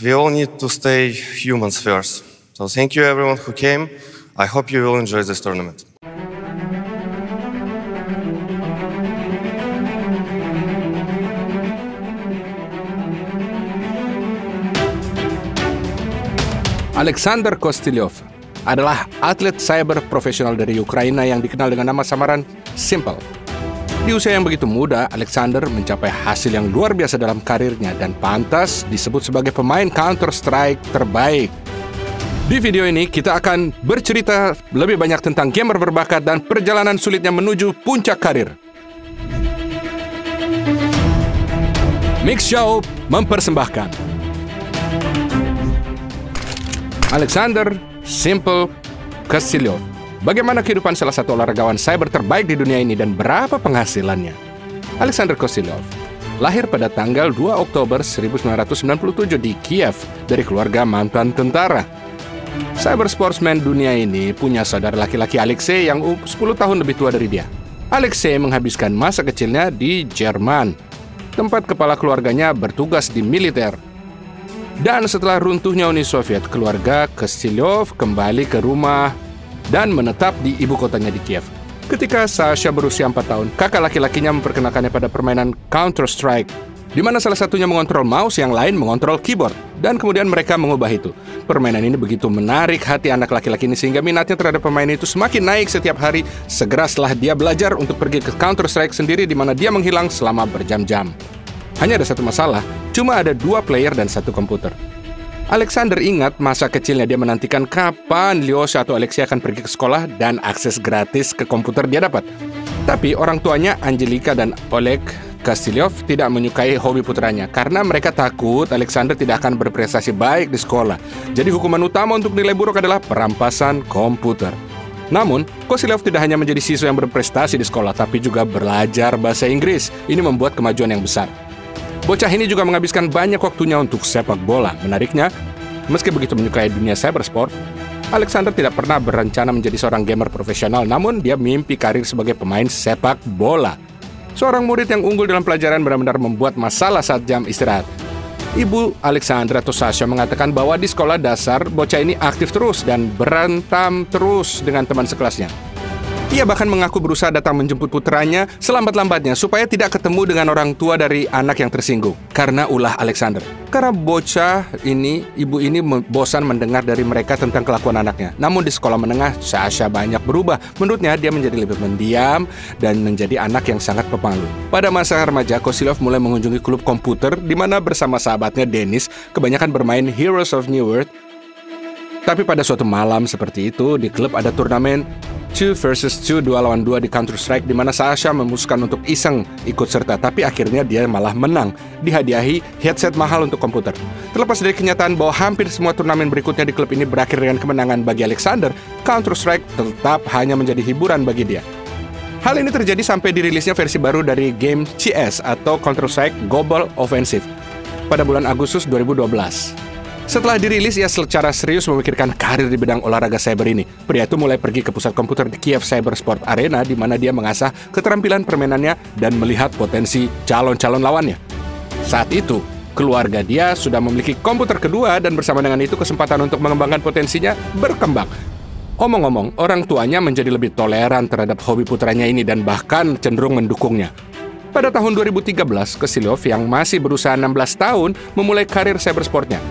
we all need to stay humans first. So thank you everyone who came. I hope you will enjoy this tournament. Alexander Kostyliov adalah atlet cyber profesional dari Ukraina yang dikenal dengan nama samaran Simple. Di usia yang begitu muda, Alexander mencapai hasil yang luar biasa dalam karirnya dan pantas disebut sebagai pemain Counter-Strike terbaik. Di video ini, kita akan bercerita lebih banyak tentang gamer berbakat dan perjalanan sulitnya menuju puncak karir. Mix Show mempersembahkan Alexander Simple Kostyliov. Bagaimana kehidupan salah satu olahragawan cyber terbaik di dunia ini dan berapa penghasilannya? Alexander Kostyliov lahir pada tanggal 2 Oktober 1997 di Kiev dari keluarga mantan tentara. Cyber sportsman dunia ini punya saudara laki-laki Alexei yang 10 tahun lebih tua dari dia. Alexei menghabiskan masa kecilnya di Jerman, tempat kepala keluarganya bertugas di militer. Dan setelah runtuhnya Uni Soviet, keluarga Kostyliov kembali ke rumah dan menetap di ibu kotanya di Kiev. Ketika Sasha berusia 4 tahun, kakak laki-lakinya memperkenalkannya pada permainan Counter-Strike, di mana salah satunya mengontrol mouse, yang lain mengontrol keyboard. Dan kemudian mereka mengubah itu. Permainan ini begitu menarik hati anak laki-laki ini sehingga minatnya terhadap permainan itu semakin naik setiap hari. Segera setelah dia belajar untuk pergi ke Counter-Strike sendiri, di mana dia menghilang selama berjam-jam. Hanya ada satu masalah, cuma ada 2 player dan 1 komputer. Alexander ingat masa kecilnya dia menantikan kapan Lyosha atau Alexei akan pergi ke sekolah dan akses gratis ke komputer dia dapat. Tapi orang tuanya Angelika dan Oleg Kostyliov tidak menyukai hobi putranya karena mereka takut Alexander tidak akan berprestasi baik di sekolah. Jadi hukuman utama untuk nilai buruk adalah perampasan komputer. Namun, Kostyliov tidak hanya menjadi siswa yang berprestasi di sekolah, tapi juga belajar bahasa Inggris. Ini membuat kemajuan yang besar. Bocah ini juga menghabiskan banyak waktunya untuk sepak bola. Menariknya, meski begitu menyukai dunia cybersport, Alexander tidak pernah berencana menjadi seorang gamer profesional, namun dia mimpi karir sebagai pemain sepak bola. Seorang murid yang unggul dalam pelajaran benar-benar membuat masalah saat jam istirahat. Ibu Alexander atau Sasha mengatakan bahwa di sekolah dasar, bocah ini aktif terus dan berantem terus dengan teman sekelasnya. Ia bahkan mengaku berusaha datang menjemput putranya selambat-lambatnya supaya tidak ketemu dengan orang tua dari anak yang tersinggung. Karena ulah Alexander. Karena bocah ini, ibu ini bosan mendengar dari mereka tentang kelakuan anaknya. Namun di sekolah menengah, Sasha banyak berubah. Menurutnya dia menjadi lebih mendiam dan menjadi anak yang sangat pemalu. Pada masa remaja, Kostyliov mulai mengunjungi klub komputer di mana bersama sahabatnya Dennis kebanyakan bermain Heroes of New World. Tapi pada suatu malam seperti itu, di klub ada turnamen 2 versus 2, 2 lawan 2 di Counter-Strike, di mana Sasha memutuskan untuk iseng ikut serta, tapi akhirnya dia malah menang, dihadiahi headset mahal untuk komputer. Terlepas dari kenyataan bahwa hampir semua turnamen berikutnya di klub ini berakhir dengan kemenangan bagi Alexander, Counter-Strike tetap hanya menjadi hiburan bagi dia. Hal ini terjadi sampai dirilisnya versi baru dari game CS atau Counter-Strike Global Offensive pada bulan Agustus 2012. Setelah dirilis, ia secara serius memikirkan karir di bidang olahraga cyber ini. Pria itu mulai pergi ke pusat komputer di Kiev Cyber Sport Arena, di mana dia mengasah keterampilan permainannya dan melihat potensi calon-calon lawannya. Saat itu, keluarga dia sudah memiliki komputer kedua dan bersama dengan itu kesempatan untuk mengembangkan potensinya berkembang. Omong-omong, orang tuanya menjadi lebih toleran terhadap hobi putranya ini dan bahkan cenderung mendukungnya. Pada tahun 2013, Kostyliov yang masih berusia 16 tahun memulai karir cybersportnya.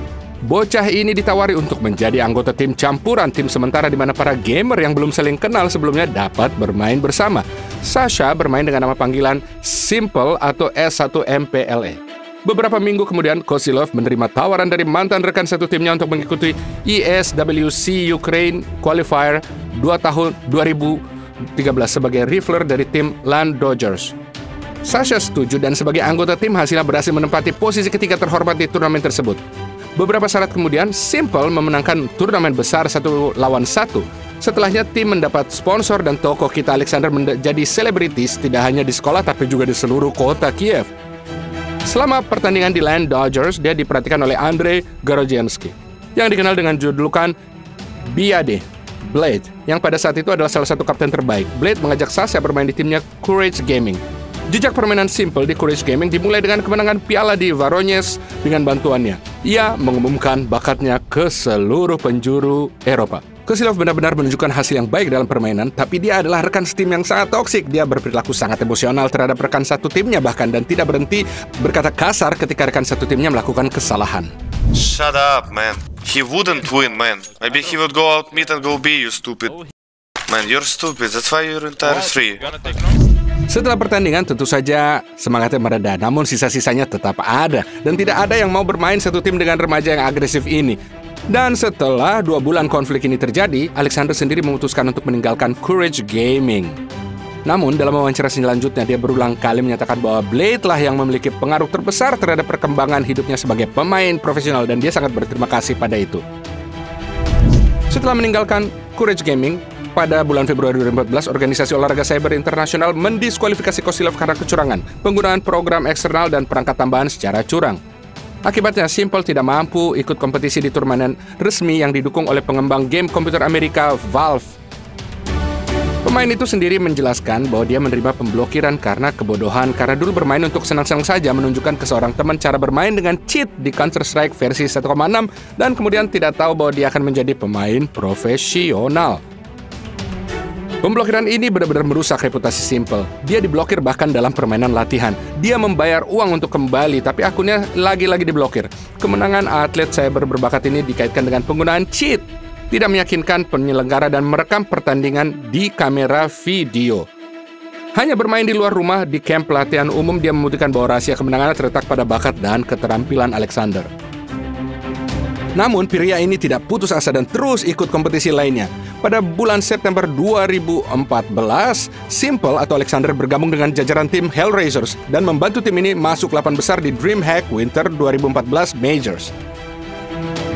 Bocah ini ditawari untuk menjadi anggota tim campuran, tim sementara di mana para gamer yang belum saling kenal sebelumnya dapat bermain bersama. Sasha bermain dengan nama panggilan Simple atau S1MPLE. Beberapa minggu kemudian, Kostyliov menerima tawaran dari mantan rekan satu timnya untuk mengikuti ESWC Ukraine Qualifier 2 tahun 2013 sebagai rifler dari tim Land Dodgers. Sasha setuju dan sebagai anggota tim hasilnya berhasil menempati posisi ketiga terhormat di turnamen tersebut. Beberapa saat kemudian, Simple memenangkan turnamen besar 1 lawan 1. Setelahnya, tim mendapat sponsor dan tokoh kita Alexander menjadi selebritis tidak hanya di sekolah tapi juga di seluruh kota Kiev. Selama pertandingan di Land Dodgers, dia diperhatikan oleh Andrei Gorodziansky, yang dikenal dengan julukan Blade, yang pada saat itu adalah salah satu kapten terbaik. Blade mengajak Sasha bermain di timnya Courage Gaming. Jejak permainan Simple di Courage Gaming dimulai dengan kemenangan piala di Voronezh dengan bantuannya. ia mengumumkan bakatnya ke seluruh penjuru Eropa. Kosilov benar-benar menunjukkan hasil yang baik dalam permainan, tapi dia adalah rekan setim yang sangat toksik. Dia berperilaku sangat emosional terhadap rekan satu timnya bahkan, dan tidak berhenti berkata kasar ketika rekan satu timnya melakukan kesalahan. Shut up, man. He wouldn't win, man. Maybe he would go out mid and go B, you stupid. Man, you're stupid. That's why you're entire 3. Setelah pertandingan tentu saja semangatnya mereda, namun sisa-sisanya tetap ada. Dan tidak ada yang mau bermain satu tim dengan remaja yang agresif ini. Dan setelah 2 bulan konflik ini terjadi, Alexander sendiri memutuskan untuk meninggalkan Courage Gaming. Namun dalam wawancara selanjutnya dia berulang kali menyatakan bahwa Blade lah yang memiliki pengaruh terbesar terhadap perkembangan hidupnya sebagai pemain profesional, dan dia sangat berterima kasih pada itu. Setelah meninggalkan Courage Gaming, pada bulan Februari 2014, organisasi olahraga cyber internasional mendiskualifikasi Kosilov karena kecurangan, penggunaan program eksternal, dan perangkat tambahan secara curang. Akibatnya, Simple tidak mampu ikut kompetisi di turnamen resmi yang didukung oleh pengembang game komputer Amerika Valve. Pemain itu sendiri menjelaskan bahwa dia menerima pemblokiran karena kebodohan, karena dulu bermain untuk senang-senang saja, menunjukkan ke seorang teman cara bermain dengan cheat di Counter-Strike versi 1.6, dan kemudian tidak tahu bahwa dia akan menjadi pemain profesional. Pemblokiran ini benar-benar merusak reputasi Simple. Dia diblokir bahkan dalam permainan latihan. Dia membayar uang untuk kembali, tapi akunnya lagi-lagi diblokir. Kemenangan atlet cyber berbakat ini dikaitkan dengan penggunaan cheat. Tidak meyakinkan penyelenggara dan merekam pertandingan di kamera video. Hanya bermain di luar rumah di camp pelatihan umum, dia membuktikan bahwa rahasia kemenangannya terletak pada bakat dan keterampilan Alexander. Namun, pria ini tidak putus asa dan terus ikut kompetisi lainnya. Pada bulan September 2014, Simple atau Alexander bergabung dengan jajaran tim Hellraisers dan membantu tim ini masuk 8 besar di DreamHack Winter 2014 Majors.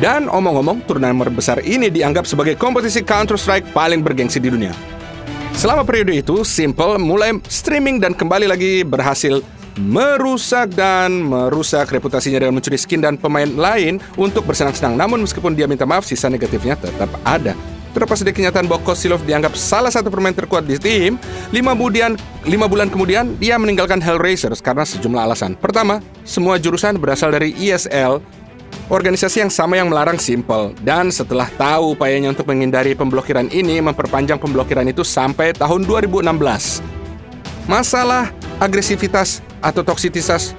Dan omong-omong, turnamen besar ini dianggap sebagai kompetisi Counter-Strike paling bergengsi di dunia. Selama periode itu, Simple mulai streaming dan kembali lagi berhasil merusak reputasinya dengan mencuri skin dan pemain lain untuk bersenang-senang. Namun meskipun dia minta maaf, sisa negatifnya tetap ada. Terlepas dari kenyataan bahwa Kosilov dianggap salah satu pemain terkuat di tim, 5 bulan kemudian dia meninggalkan Hellraisers karena sejumlah alasan. Pertama, semua jurusan berasal dari ESL, organisasi yang sama yang melarang Simple. Dan setelah tahu upayanya untuk menghindari pemblokiran ini, memperpanjang pemblokiran itu sampai tahun 2016. Masalah agresivitas atau toksisitas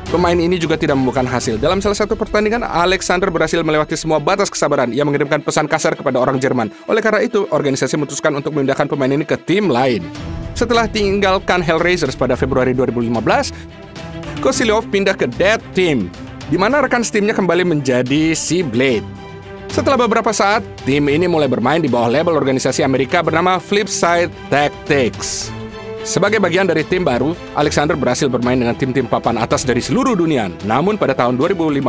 pemain ini juga tidak membuahkan hasil. Dalam salah satu pertandingan, Alexander berhasil melewati semua batas kesabaran. Ia mengirimkan pesan kasar kepada orang Jerman. Oleh karena itu, organisasi memutuskan untuk memindahkan pemain ini ke tim lain. Setelah tinggalkan Hellraisers pada Februari 2015, Kosilov pindah ke Dead Team, di mana rekan setimnya kembali menjadi si Blade. Setelah beberapa saat, tim ini mulai bermain di bawah label organisasi Amerika bernama Flipside Tactics. Sebagai bagian dari tim baru, Alexander berhasil bermain dengan tim-tim papan atas dari seluruh dunia. Namun pada tahun 2015,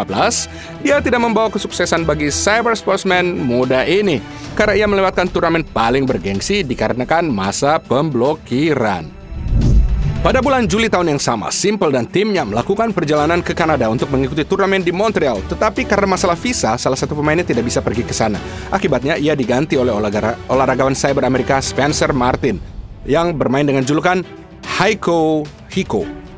dia tidak membawa kesuksesan bagi cyber sportsman muda ini karena ia melewatkan turnamen paling bergengsi dikarenakan masa pemblokiran. Pada bulan Juli tahun yang sama, Simple dan timnya melakukan perjalanan ke Kanada untuk mengikuti turnamen di Montreal. Tetapi karena masalah visa, salah satu pemainnya tidak bisa pergi ke sana. Akibatnya, ia diganti oleh olahragawan cyber Amerika Spencer Martin yang bermain dengan julukan Hiko.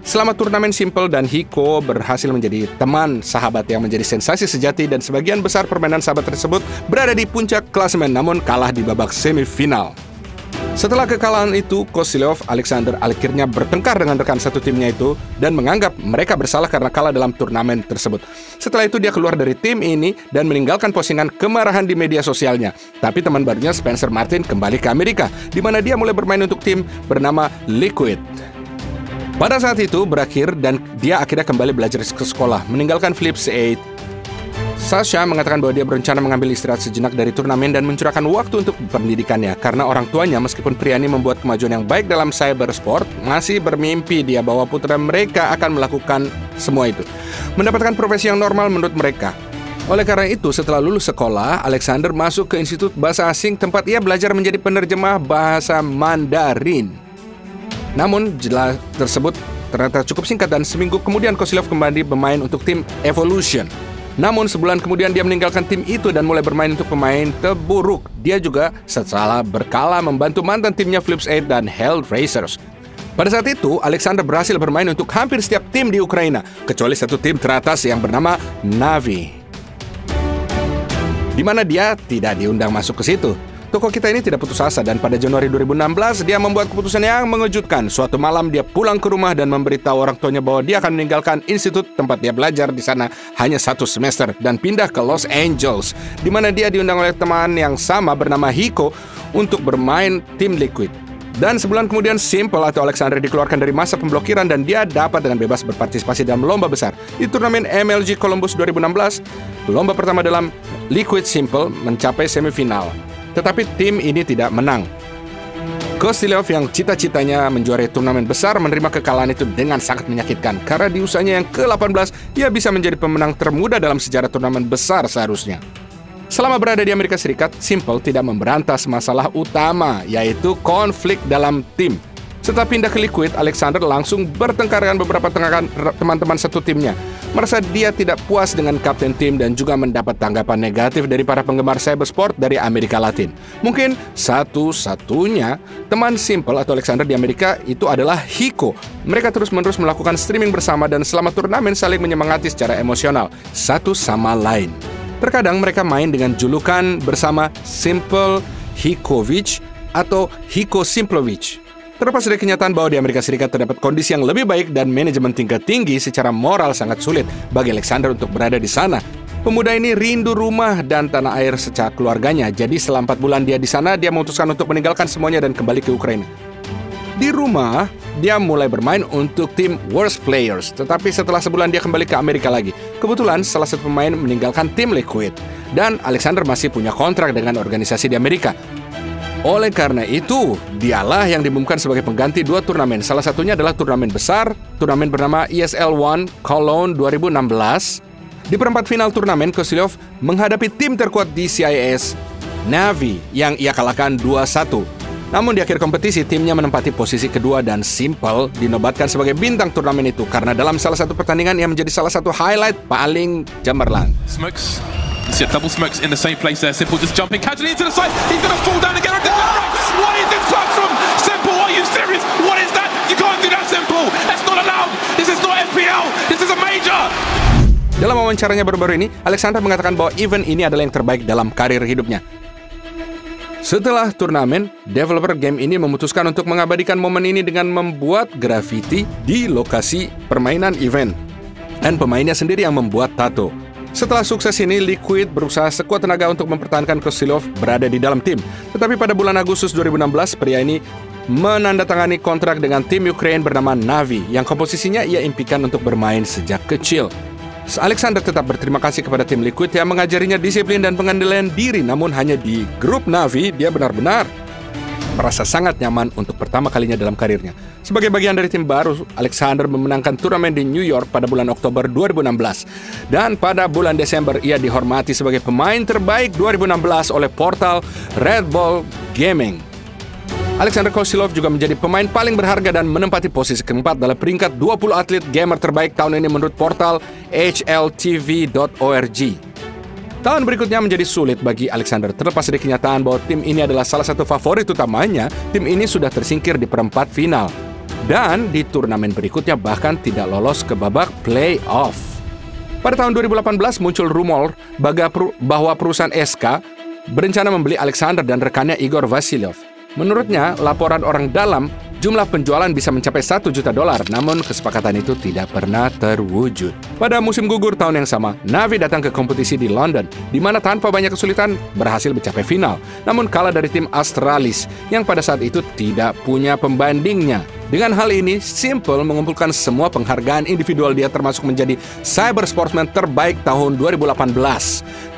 Selama turnamen, Simple dan Hiko berhasil menjadi teman sahabat yang menjadi sensasi sejati, dan sebagian besar permainan sahabat tersebut berada di puncak klasemen namun kalah di babak semifinal. Setelah kekalahan itu, Kosilov Alexander akhirnya bertengkar dengan rekan satu timnya itu dan menganggap mereka bersalah karena kalah dalam turnamen tersebut. Setelah itu dia keluar dari tim ini dan meninggalkan postingan kemarahan di media sosialnya. Tapi teman barunya Spencer Martin kembali ke Amerika, di mana dia mulai bermain untuk tim bernama Liquid. Pada saat itu berakhir dan dia akhirnya kembali belajar ke sekolah, meninggalkan Flipside. Sasha mengatakan bahwa dia berencana mengambil istirahat sejenak dari turnamen dan mencurahkan waktu untuk pendidikannya karena orang tuanya, meskipun pria ini membuat kemajuan yang baik dalam cyber sport, masih bermimpi dia bahwa putra mereka akan melakukan semua itu, mendapatkan profesi yang normal menurut mereka. Oleh karena itu, setelah lulus sekolah, Alexander masuk ke Institut Bahasa Asing tempat ia belajar menjadi penerjemah bahasa Mandarin. Namun, jelas tersebut ternyata cukup singkat dan seminggu kemudian Kosilov kembali bermain untuk tim Evolution. Namun sebulan kemudian dia meninggalkan tim itu dan mulai bermain untuk pemain terburuk. Dia juga setelah berkala membantu mantan timnya Flipside dan Hellraisers. Pada saat itu, Alexander berhasil bermain untuk hampir setiap tim di Ukraina, kecuali satu tim teratas yang bernama Na'Vi. di mana dia tidak diundang masuk ke situ. Tokoh kita ini tidak putus asa dan pada Januari 2016 dia membuat keputusan yang mengejutkan. Suatu malam dia pulang ke rumah dan memberitahu orang tuanya bahwa dia akan meninggalkan institut tempat dia belajar di sana hanya 1 semester dan pindah ke Los Angeles, di mana dia diundang oleh teman yang sama bernama Hiko untuk bermain tim Liquid. Dan sebulan kemudian Simple atau Alexander dikeluarkan dari masa pemblokiran dan dia dapat dengan bebas berpartisipasi dalam lomba besar. Di turnamen MLG Columbus 2016, lomba pertama dalam Liquid Simple mencapai semifinal. Tetapi tim ini tidak menang. Kostyliov yang cita-citanya menjuarai turnamen besar menerima kekalahan itu dengan sangat menyakitkan. Karena di usianya yang ke-18, ia bisa menjadi pemenang termuda dalam sejarah turnamen besar seharusnya. Selama berada di Amerika Serikat, Simple tidak memberantas masalah utama, yaitu konflik dalam tim. Setelah pindah ke Liquid, Alexander langsung bertengkar dengan beberapa teman-teman satu timnya. Merasa dia tidak puas dengan kapten tim dan juga mendapat tanggapan negatif dari para penggemar cybersport dari Amerika Latin. Mungkin satu-satunya teman Simple atau Alexander di Amerika itu adalah Hiko. Mereka terus-menerus melakukan streaming bersama dan selama turnamen saling menyemangati secara emosional satu sama lain. Terkadang mereka main dengan julukan bersama Simple Hikovic atau Hiko Simplovic. Terlepas dari kenyataan bahwa di Amerika Serikat terdapat kondisi yang lebih baik dan manajemen tingkat tinggi, secara moral sangat sulit bagi Alexander untuk berada di sana. Pemuda ini rindu rumah dan tanah air secara keluarganya, jadi selama 4 bulan dia di sana, dia memutuskan untuk meninggalkan semuanya dan kembali ke Ukraina. Di rumah, dia mulai bermain untuk tim Worst Players, tetapi setelah sebulan dia kembali ke Amerika lagi. Kebetulan salah satu pemain meninggalkan tim Liquid, dan Alexander masih punya kontrak dengan organisasi di Amerika. Oleh karena itu, dialah yang diumumkan sebagai pengganti 2 turnamen. Salah satunya adalah turnamen besar, turnamen bernama ESL One Cologne 2016. Di perempat final turnamen, Kostyliov menghadapi tim terkuat di CIS, Na'Vi, yang ia kalahkan 2-1. Namun di akhir kompetisi, timnya menempati posisi kedua dan Simple dinobatkan sebagai bintang turnamen itu karena dalam salah satu pertandingan ia menjadi salah satu highlight paling cemerlang. Smokes. You see double smokes in the same place there. Simple just jumping casually into the side. He's going to fall down again. What is this clutch from Simple? Are you serious? What is that? You can't do that, Simple. That's not allowed. This is not FPL. This is a major. Dalam wawancaranya baru-baru ini, Alexander mengatakan bahwa event ini adalah yang terbaik dalam karir hidupnya. Setelah turnamen, developer game ini memutuskan untuk mengabadikan momen ini dengan membuat grafiti di lokasi permainan event. Dan pemainnya sendiri yang membuat tato. Setelah sukses ini, Liquid berusaha sekuat tenaga untuk mempertahankan Kostyliov berada di dalam tim. Tetapi pada bulan Agustus 2016, pria ini menandatangani kontrak dengan tim Ukraine bernama Na'Vi, yang komposisinya ia impikan untuk bermain sejak kecil. Alexander tetap berterima kasih kepada tim Liquid yang mengajarinya disiplin dan pengendalian diri, namun hanya di grup Na'Vi dia benar-benar merasa sangat nyaman untuk pertama kalinya dalam karirnya. Sebagai bagian dari tim baru, Alexander memenangkan turnamen di New York pada bulan Oktober 2016. Dan pada bulan Desember, ia dihormati sebagai pemain terbaik 2016 oleh portal Red Bull Gaming. Alexander Kostyliov juga menjadi pemain paling berharga dan menempati posisi keempat dalam peringkat 20 atlet gamer terbaik tahun ini menurut portal HLTV.org. Tahun berikutnya menjadi sulit bagi Alexander. Terlepas dari kenyataan bahwa tim ini adalah salah satu favorit utamanya, tim ini sudah tersingkir di perempat final. Dan di turnamen berikutnya bahkan tidak lolos ke babak playoff. Pada tahun 2018 muncul rumor bahwa perusahaan SK berencana membeli Alexander dan rekannya Igor Vasilyov. Menurutnya, laporan orang dalam, jumlah penjualan bisa mencapai $1 juta, namun kesepakatan itu tidak pernah terwujud. Pada musim gugur tahun yang sama, Na'Vi datang ke kompetisi di London, di mana tanpa banyak kesulitan berhasil mencapai final, namun kalah dari tim Astralis, yang pada saat itu tidak punya pembandingnya. Dengan hal ini, Simple mengumpulkan semua penghargaan individual dia termasuk menjadi cyber sportsman terbaik tahun 2018.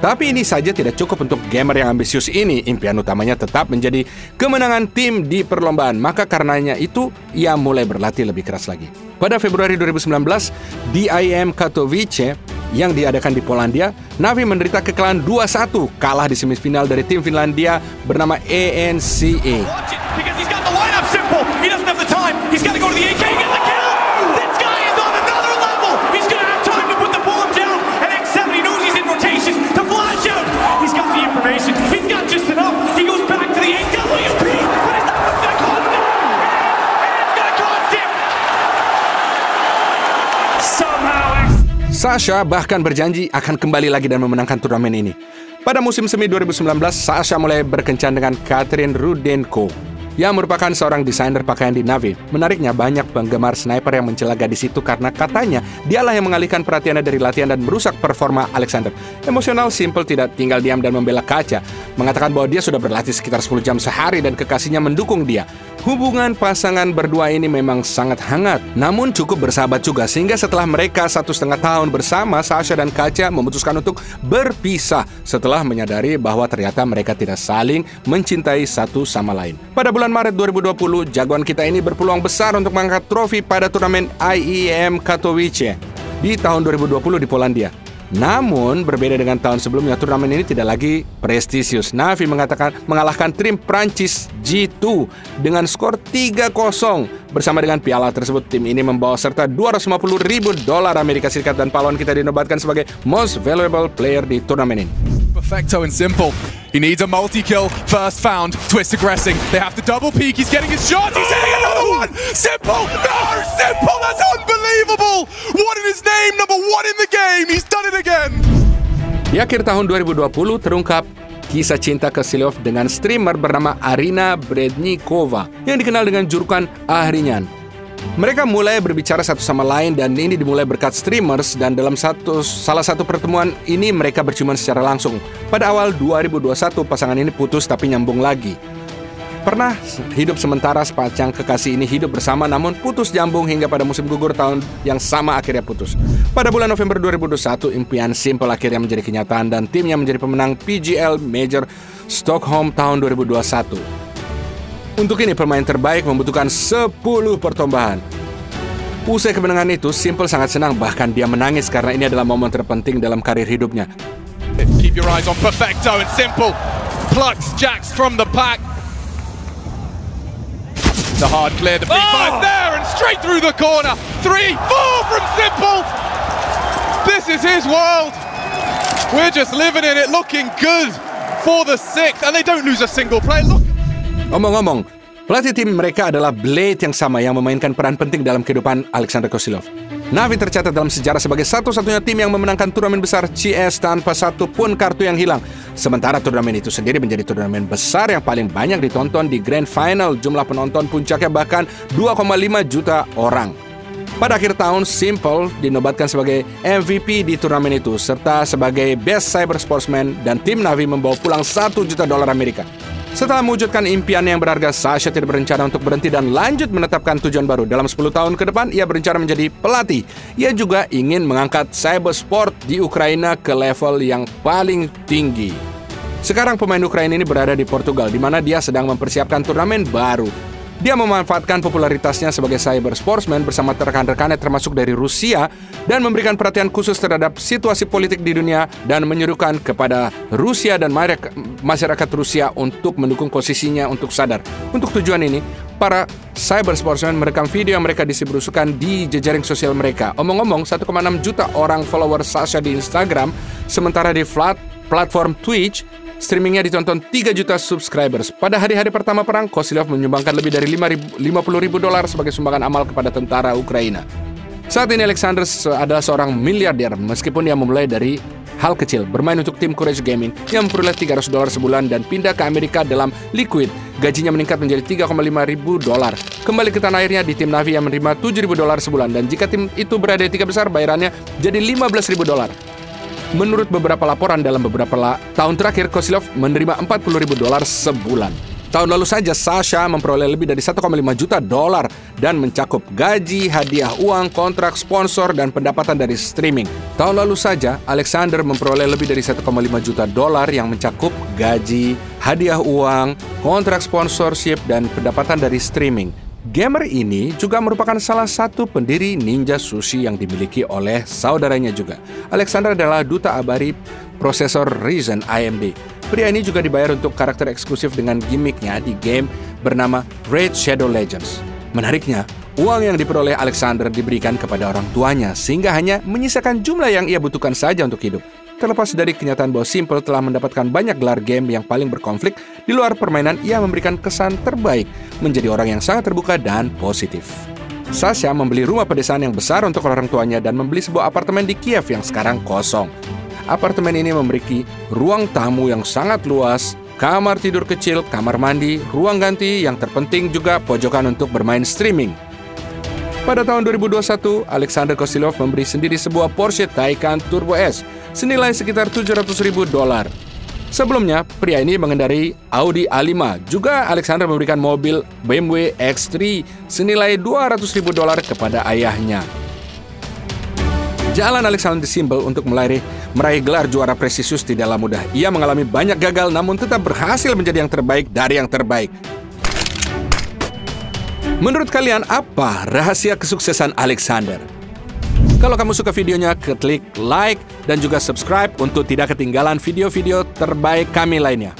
Tapi ini saja tidak cukup untuk gamer yang ambisius ini. Impian utamanya tetap menjadi kemenangan tim di perlombaan. Maka karenanya itu, ia mulai berlatih lebih keras lagi. Pada Februari 2019, di IEM Katowice yang diadakan di Polandia, Na'Vi menderita kekalahan 2-1, kalah di semifinal dari tim Finlandia bernama ANCA. He's got to go to the AK and get the kill! This guy is on another level! He's going to have time to put the bullet down! And X7, he knows he's in rotation to flash out! He's got the information. He's got just enough. He goes back to the AWP! But is that what's going to cost him? And it's going to cost him! Somehow Sasha bahkan berjanji akan kembali lagi dan memenangkan turnamen ini. Pada musim semi 2019, Sasha mulai berkencan dengan Katrin Rudenko yang merupakan seorang desainer pakaian di Na'Vi. Menariknya, banyak penggemar sniper yang mencela gadis itu karena katanya dialah yang mengalihkan perhatiannya dari latihan dan merusak performa Alexander. Emosional, Simple tidak tinggal diam dan membela Katja, mengatakan bahwa dia sudah berlatih sekitar 10 jam sehari dan kekasihnya mendukung dia. Hubungan pasangan berdua ini memang sangat hangat, namun cukup bersahabat juga, sehingga setelah mereka 1,5 tahun bersama, Sasha dan Katja memutuskan untuk berpisah setelah menyadari bahwa ternyata mereka tidak saling mencintai satu sama lain. Pada bulan Maret 2020, jagoan kita ini berpeluang besar untuk mengangkat trofi pada turnamen IEM Katowice di tahun 2020 di Polandia. Namun, berbeda dengan tahun sebelumnya, turnamen ini tidak lagi prestisius. Na'Vi mengalahkan tim Prancis G2 dengan skor 3-0. Bersama dengan piala tersebut, tim ini membawa serta $250.000 Amerika Serikat dan pahlawan kita dinobatkan sebagai Most Valuable Player di turnamen ini. Perfecto and Simple. He needs a multi-kill. First found. Twist aggressing. They have to double peek. He's getting his shot. He's hitting another one. Simple. No, Simple. That's unbelievable. What in his name? Number 1 in the game. He's done it again. Di akhir tahun 2020 terungkap kisah cinta Kosilov dengan streamer bernama Arina Brednikova yang dikenal dengan julukan Ahrinyan. Mereka mulai berbicara satu sama lain dan ini dimulai berkat streamers, dan dalam salah satu pertemuan ini mereka berciuman secara langsung. Pada awal 2021 pasangan ini putus tapi nyambung lagi. Pernah hidup sementara sepasang kekasih ini hidup bersama namun putus nyambung hingga pada musim gugur tahun yang sama akhirnya putus. Pada bulan November 2021 impian Simple akhirnya menjadi kenyataan dan timnya menjadi pemenang PGL Major Stockholm tahun 2021. Untuk ini, pemain terbaik membutuhkan 10 pertombahan. Usai kemenangan itu, Simple sangat senang, bahkan dia menangis karena ini adalah momen terpenting dalam karir hidupnya. Keep your eyes on Perfecto and Simple. Plucks Jax from the pack. The hard clear, the B5 there and straight through the corner. 3-4 from Simple. This is his world. We're just living in it, looking good for the 6th, and they don't lose a single play. Look. Ngomong-ngomong, pelatih tim mereka adalah Blade yang sama yang memainkan peran penting dalam kehidupan Alexander Kosilov. Na'Vi tercatat dalam sejarah sebagai satu-satunya tim yang memenangkan turnamen besar CS tanpa satu pun kartu yang hilang. Sementara turnamen itu sendiri menjadi turnamen besar yang paling banyak ditonton di Grand Final. Jumlah penonton puncaknya bahkan 2,5 juta orang. Pada akhir tahun, Simple dinobatkan sebagai MVP di turnamen itu, serta sebagai Best Cyber Sportsman, dan tim Na'Vi membawa pulang $1 juta Amerika. Setelah mewujudkan impian yang berharga, Sasha tidak berencana untuk berhenti dan lanjut menetapkan tujuan baru. Dalam 10 tahun ke depan, ia berencana menjadi pelatih. Ia juga ingin mengangkat cyber sport di Ukraina ke level yang paling tinggi. Sekarang pemain Ukraina ini berada di Portugal, di mana dia sedang mempersiapkan turnamen baru. Dia memanfaatkan popularitasnya sebagai cyber sportsman bersama rekan-rekannya termasuk dari Rusia dan memberikan perhatian khusus terhadap situasi politik di dunia dan menyuruhkan kepada Rusia dan masyarakat Rusia untuk mendukung posisinya untuk sadar. Untuk tujuan ini, para cyber sportsman merekam video yang mereka distribusikan di jejaring sosial mereka. Omong-omong, 1,6 juta orang follower Sasha di Instagram, sementara di platform Twitch, streamingnya ditonton 3 juta subscribers. Pada hari-hari pertama perang, Kosilov menyumbangkan lebih dari $50.000 sebagai sumbangan amal kepada tentara Ukraina. Saat ini Alexander adalah seorang miliarder meskipun dia memulai dari hal kecil, bermain untuk tim Courage Gaming yang memperoleh $300 sebulan dan pindah ke Amerika dalam Liquid. Gajinya meningkat menjadi $3,500. Kembali ke tanah airnya di tim Na'Vi yang menerima $7.000 sebulan, dan jika tim itu berada di 3 besar, bayarannya jadi $15.000. Menurut beberapa laporan, dalam beberapa tahun terakhir, Kosilov menerima $40.000 sebulan. Tahun lalu saja, Sasha memperoleh lebih dari $1,5 juta dan mencakup gaji, hadiah uang, kontrak, sponsor, dan pendapatan dari streaming. Tahun lalu saja, Alexander memperoleh lebih dari $1,5 juta yang mencakup gaji, hadiah uang, kontrak sponsorship, dan pendapatan dari streaming. Gamer ini juga merupakan salah satu pendiri Ninja Sushi yang dimiliki oleh saudaranya juga. Alexander adalah duta abadi prosesor Ryzen AMD. Pria ini juga dibayar untuk karakter eksklusif dengan gimmicknya di game bernama Raid Shadow Legends. Menariknya, uang yang diperoleh Alexander diberikan kepada orang tuanya sehingga hanya menyisakan jumlah yang ia butuhkan saja untuk hidup. Terlepas dari kenyataan bahwa Simple telah mendapatkan banyak gelar game yang paling berkonflik, di luar permainan ia memberikan kesan terbaik, menjadi orang yang sangat terbuka dan positif. Sasha membeli rumah pedesaan yang besar untuk orang tuanya dan membeli sebuah apartemen di Kiev yang sekarang kosong. Apartemen ini memiliki ruang tamu yang sangat luas, kamar tidur kecil, kamar mandi, ruang ganti, yang terpenting juga pojokan untuk bermain streaming. Pada tahun 2021, Alexander Kosilov memberi sendiri sebuah Porsche Taycan Turbo S senilai sekitar $700.000. Sebelumnya, pria ini mengendarai Audi A5. Juga Alexander memberikan mobil BMW X3 senilai $200.000 kepada ayahnya. Jalan Alexander Simple untuk meraih gelar juara prestisius tidaklah mudah. Ia mengalami banyak gagal namun tetap berhasil menjadi yang terbaik dari yang terbaik. Menurut kalian, apa rahasia kesuksesan Alexander? Kalau kamu suka videonya, klik like dan juga subscribe untuk tidak ketinggalan video-video terbaik kami lainnya.